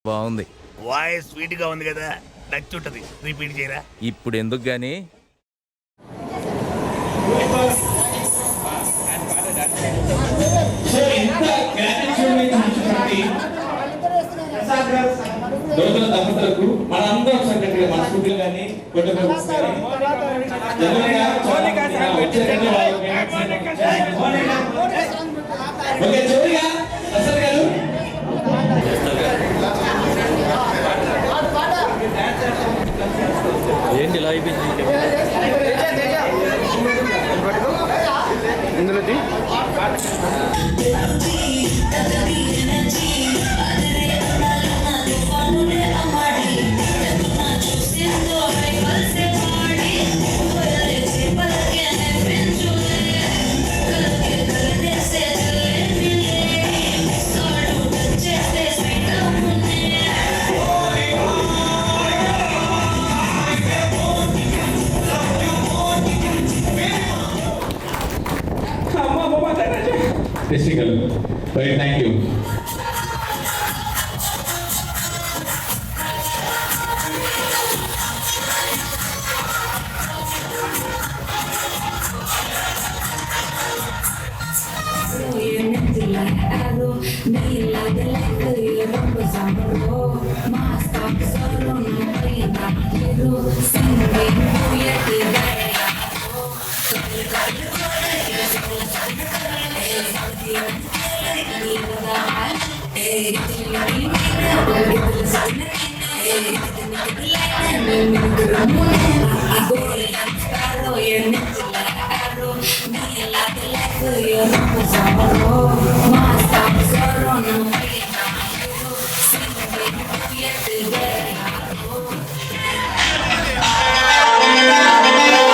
బాగుంది, వాయిస్ స్వీట్ గా ఉంది కదా, నచ్చుంటది. రిపీట్ చేయరా ఇప్పుడు ఎందుకు గాని. సో ఇంత గ్రాటిట్యూడ్ చూపించినటువంటి దోతుల దంపతులకు మన అందరం సెక్రటరీ మనస్ఫూర్తిగా కానీ కొట్టబోతుంది ఓకే. చివరిగా ప్రసాద్ గారు ఏంటి ఇలా అయిపోయింది. ఇందులోది Festival. Right, thank you. Yeah.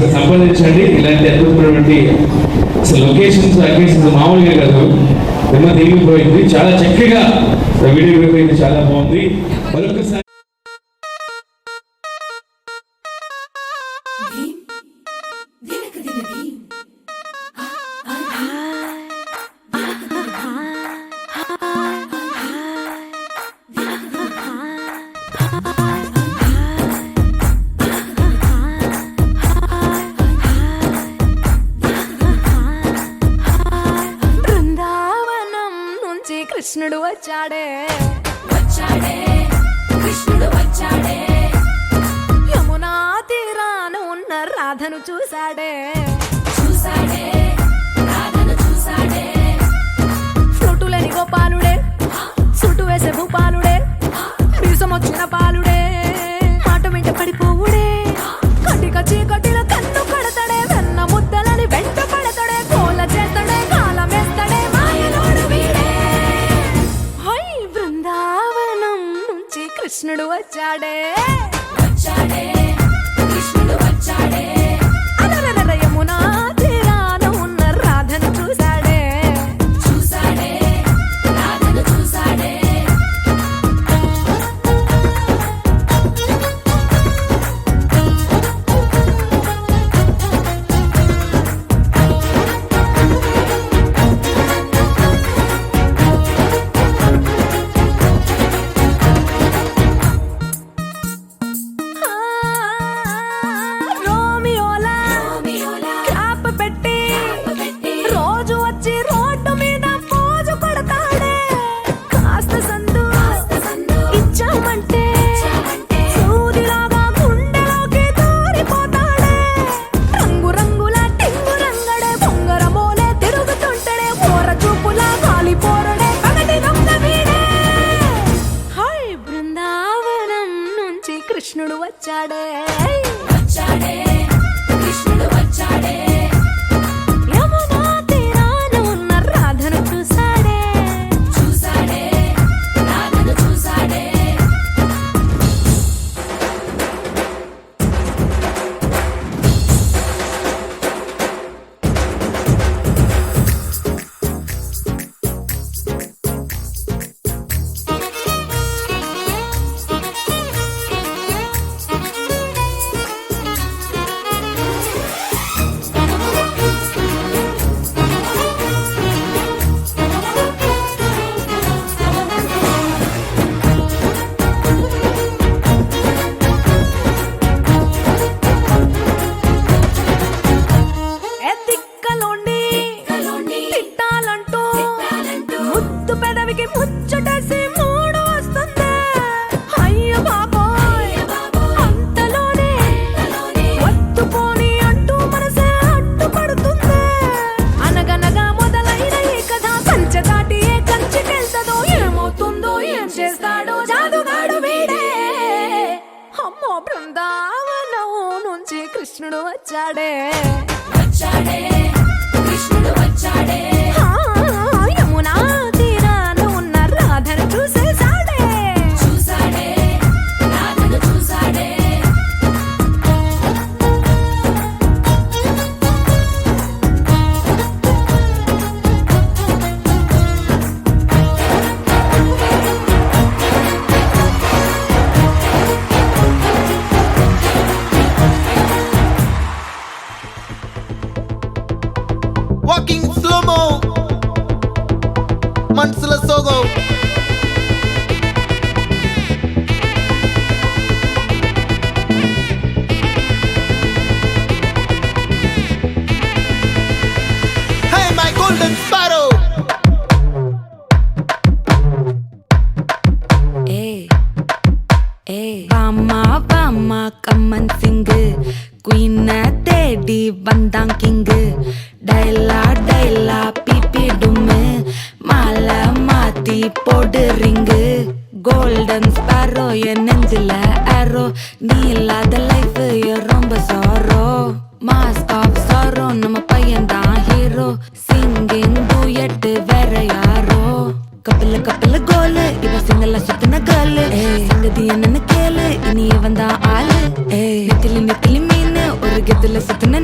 అసలు సంపాదించండి. ఇలాంటి అద్భుతమైనటువంటి అసలు లొకేషన్స్ మామూలుగా కాదు, నిన్న తిరిగిపోయింది. చాలా చక్కగా వీడియోగ్రఫీ అయితే చాలా బాగుంది. మరొకసారి బృందావనం నుంచి కృష్ణుడు వచ్చాడే వచ్చాడే కృష్ణుడు వచ్చాడే యమునా తీరాన ఉన్న రాధను చూశాడే చూశాడే రాధను చూశాడే ఫ్లూటులేని గోపాలుడే సుటు వేసే భూపాలుడే వీసం వచ్చిన పాలుడే మాట వెంట పడిపోవుడే కటిక చీకటిలో కన్ను కడతాడే వెన్న ముద్దలని వెంట పడతాడే కోల చేస్తాడే కాలం వేస్తాడే మాయలోడు వీడే హై బృందావనం నుంచి కృష్ణుడు వచ్చాడే వచ్చాడే కృష్ణుడు వచ్చాడే అలరల యమునా తీరాన ఉన్న రాధను చూశాడే చూశాడే రాధను చూశాడే రోమియోలా క్యాప్ పెట్టి రోజు వచ్చి రోడ్డు మీద పోజు కొడతాడే కాస్త సందు ఇచ్చామంటే సూదిలాగా గుండెలోకి దూరిపోతాడే రంగు రంగుల టింగు రంగడే బొంగరమోలే తిరుగుతుంటాడే ఓర చూపులా కాలిపోరడే పగటి దొంగ వీడే హై బృందావనం నుంచి కృష్ణుడు వచ్చాడే వచ్చాడే కృష్ణుడు వచ్చాడే యమునా తీరాన ఉన్న రాధను చూశాడే చూశాడే రాధను చూశాడే దిక్కలోండి తిట్టాలంటూ ముద్దు పెదవికి ముచ్చటేసి మూడు వస్తుంది అయ్య బాబోయ్ అంతలోనే వత్తుపోని అంటూ మనసే అడ్డుపడుతుంది అనగనగా మొదలైన ఈ కథ కంచె దాటి ఏ కంచెకెళ్తదో ఏమవుతుందో ఏం చేస్తాడో జాదుగాడు వీడే అమ్మో బృందావనం నుంచి కృష్ణుడు వచ్చాడే వచ్చాడే కృష్ణుడు వచ్చాడే యమునా తీరాన ఉన్న రాధను చూసేశాడే చూశాడే రాధను చూశాడే వాకింగ్ స్లోమో మనసుల సోగో Hey my golden sparrow Bama கம்மன் சிங்கு குயின தேடி வந்தான் கிங்கு டைலா டைலா பிபி டும்மு மாலை மாத்தி போடு ரிங்கு கோல்டன் ஸ்பாரோ என் நெஞ்சில ஆரோ நீ இல்லாத லைஃப் ரொம்ப சாரோ மாஸ்க் ஆஃப் சாரோ நம்ம பையன் தான் ஹீரோ சிங்கிங் டூயட் வேற யாரோ கப்பல கப்பல கோலு இவ சிங்கல சுத்தின கேளு சங்கதி என்னன்னு கேளு இனி வந்தா ஆளு நெத்திலி நெத்திலி மீன் ஒரு கெத்துல சுத்தின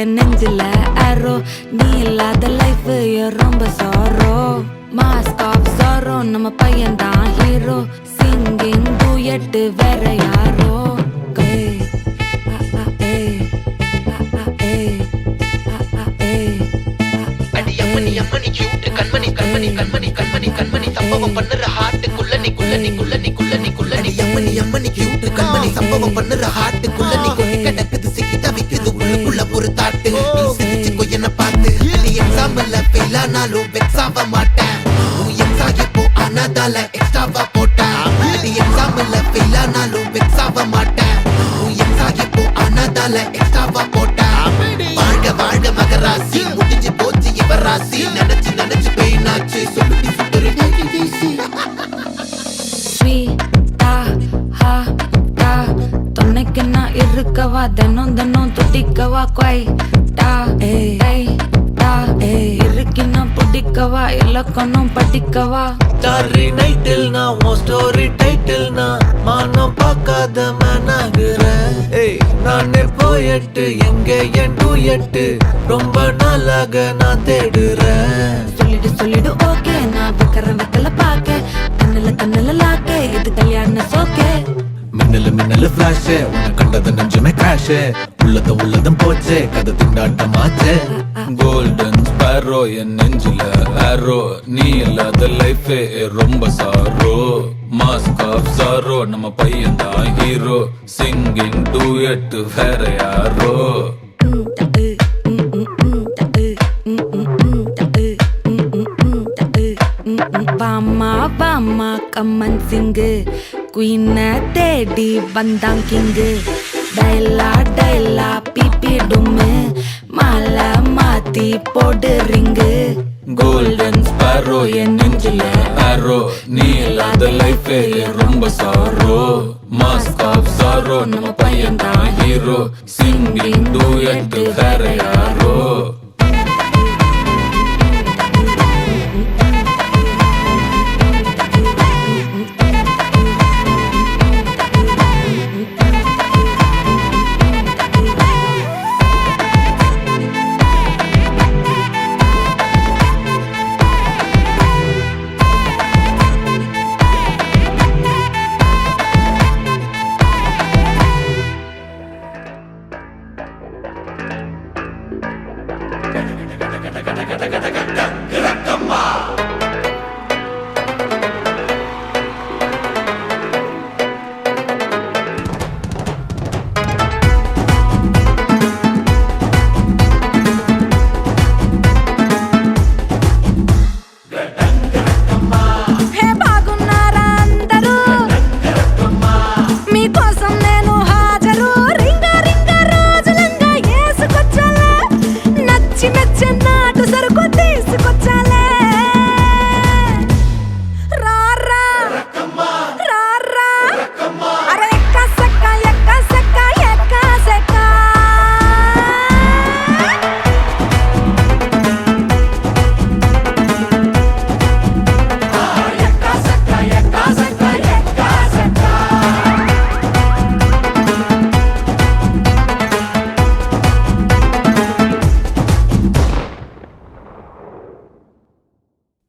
என் நெஞ்சில ஆரோ நீ இல்லாத லைஃப் ரொம்ப சாரோ மாஸ்க் ஆஃப் சாரோ நம்ம பையன் தான் ஹீரோ சிங்கிங் டூயட் வேற யாரோ அம்மணி கியூட் கண்மணி கண்மணி கண்மணி கண்மணி கண்மணி சம்பவம் பண்ணுற ஹார்ட்டுக்குள்ள நீ குள்ள நீ குள்ள நீ குள்ள நீ குள்ள நீ அம்மணி கியூட் கண்மணி சம்பவம் பண்ணுற ஹார்ட்டுக்குள்ள நீ கொட்டி கிடக்குது சிக்கி தவிக்குது உள்ளுக்குள்ள ஒரு தாட்டு நீ சிரிச்சுக்கோ என்ன பார்த்து நீ எக்ஸாம்பிள் ஃபெயில் ஆனாலும் வெக்ஸ் ஆக மாட்டேன் உன் எக்ஸா எப்போ ஆனதால எக்ஸ்ட்ராவா போட்டேன் நீ எக்ஸாம்பிள் ஃபெயில் ஆனாலும் வெக்ஸ் ஆக மாட்டேன் உன் எக்ஸா எப்போ ஆனதால எக்ஸ்ட்ராவா போட்டேன் வாழ்க வாழ்க மகராசி முடிஞ்சு போச்சு இவராசி நினைச்சு நினைச்சு பெயினாச்சு சொல்லுடி சுத்தரு துணைக்கு நான் இருக்கவா தினம் தினம் துடிக்கவா கொய்டா இருக்கினா பிடிக்கவா இலக்கணம் படிக்கவா ஸ்டாரி நைட்டில் நான் உன் ஸ்டோரி டைட்டில் நான் மானம் பார்க்காத மனாகுறேன் நானே போயிட்டு எங்க என் டூயட்டு ரொம்ப நாளாக நான் தேடுறேன் சொல்லிடு ஓகே நான் வைக்கல பாக்க கண்ணுல லாக்க இது கல்யாண சோக்கே மின்னலு ஃபிளாஷ் உன்னை கண்டது நெஞ்சுமே கிராஷ் உள்ளதும் போச்சே கதை திண்டாட்டமாச்சே கோல்டன் ஸ்பேரோ என் நெஞ்சில ஆரோ நீ இல்லாத லைஃபே ரொம்ப சாரோ மாஸ்க் ஆஃப் சாரோ நம்ம பையன் தான் ஹீரோ சிங்கிங் டூயட் வேற யாரோ வாமா கம்மன் சிங்கு குயின தேடி வந்தான் கிங்கு டைலா பிபி டும்மு மாலை மாத்தி போடு ரிங்கு கோல்டன் ஸ்பேரோ என் நெஞ்சில ஆரோ நீ இல்லாத லைஃபே ரொம்ப சாரோ மாஸ்க் ஆஃப் சாரோ நம்ம பையன் தான் ஹீரோ சிங்கிங் டூயட் வேற யாரோ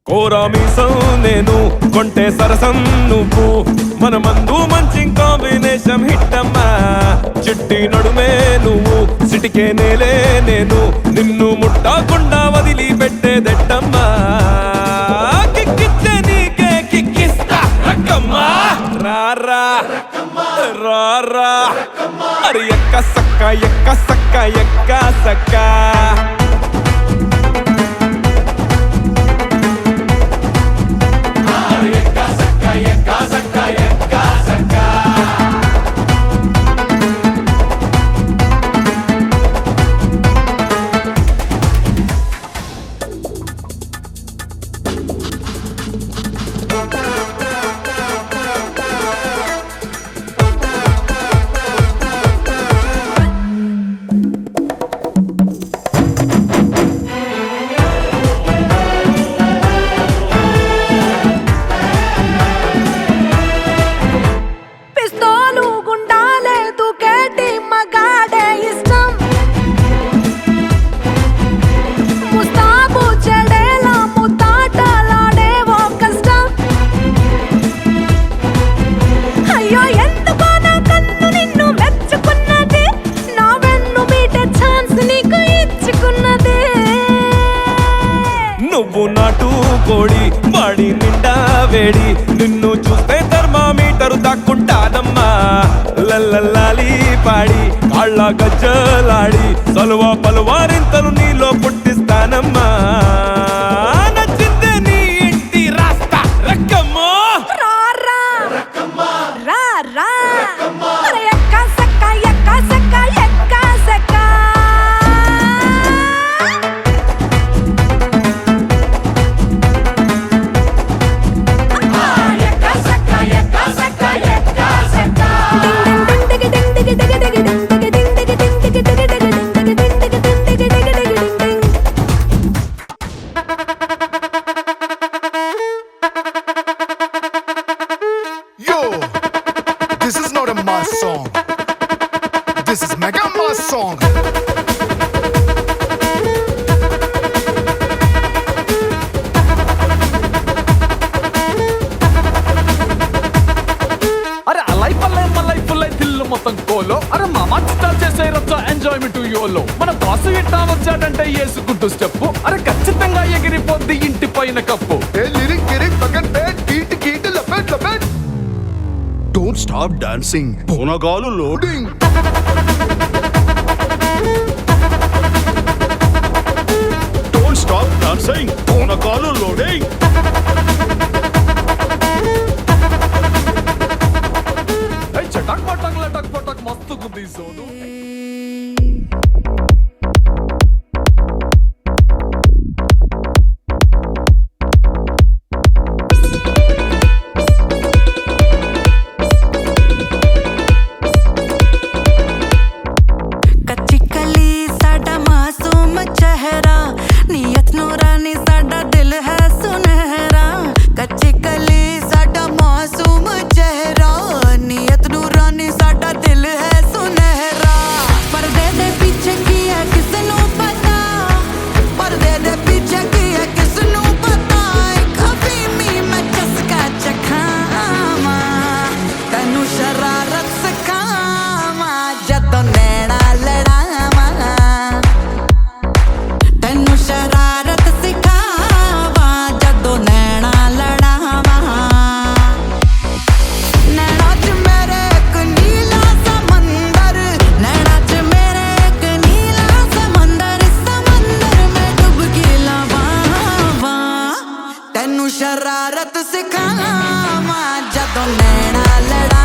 కోరామీసం నేను కొంటే సరసం నువ్వు మన మందు మంచి కాంబినేషన్ హిట్టమ్మా చిట్టి నడుమే నువ్వు సిటికే నేలే నేను నిన్ను ముట్టకుండా వదిలి పెట్టేదెట్టమ్మా కిక్కిస్తే నీకే కిక్కిస్తా రక్కమ్మా రారా రారా అరే ఎక్క సక్క ఎక్క సక్క ఎక్క సక్క వేడి నిన్ను చూస్తే థర్మామీటర్ దాక్కుంటానమ్మా లల్లల్లాలి పాడి కాళ్ళ గజ్జలాడి సలువా పలువారింతలు నీలో పుట్టిస్తానమ్మా నచ్చిందే నీ ఇంటి రాస్తా రక్కమ్మా Yo, this is not a mass song. This is mega mass song. అరే అలై పల్లై దిల్లు మొత్తం కోలో అరే మామా స్టార్ట్ చేసే రచ్చా ఎంజాయ్మెంట్ యోలో మన బాసు ఇట్టా వచ్చాడంటే వేసుకుంటూ స్టెప్ అరే ఖచ్చితంగా ఎగిరిపోద్ది ఇంటి పైన cup Don't stop dancing. Ponagalu loading. Don't stop dancing. Ponagalu loading. చటాక్ పటాక్ లటాక్ పటాక్ మస్తు గుద్ది సోను कच्ची कली साडा मासूम चेहरा नियत नूरानी साडा दिल है सुनहरा कच्ची कली साडा मासूम चेहरा नियत नूरानी साडा दिल है सुनहरा पर्दे दे पीछे की है किसनू पता पर्दे दे पीछे की है किसनू पता कभी मी मैं चस्का चखामा तैनू शरारत सिखावा जदों नैना लड़ावा तैनू शरारत सिखावा जदों नैना लड़ावा नैना च मेरे एक नीला समंदर नैना च मेरे एक नीला समंदर समंदर में डुबकी लवावा तैनू शरारत सिखावा जदों नैना लड़ा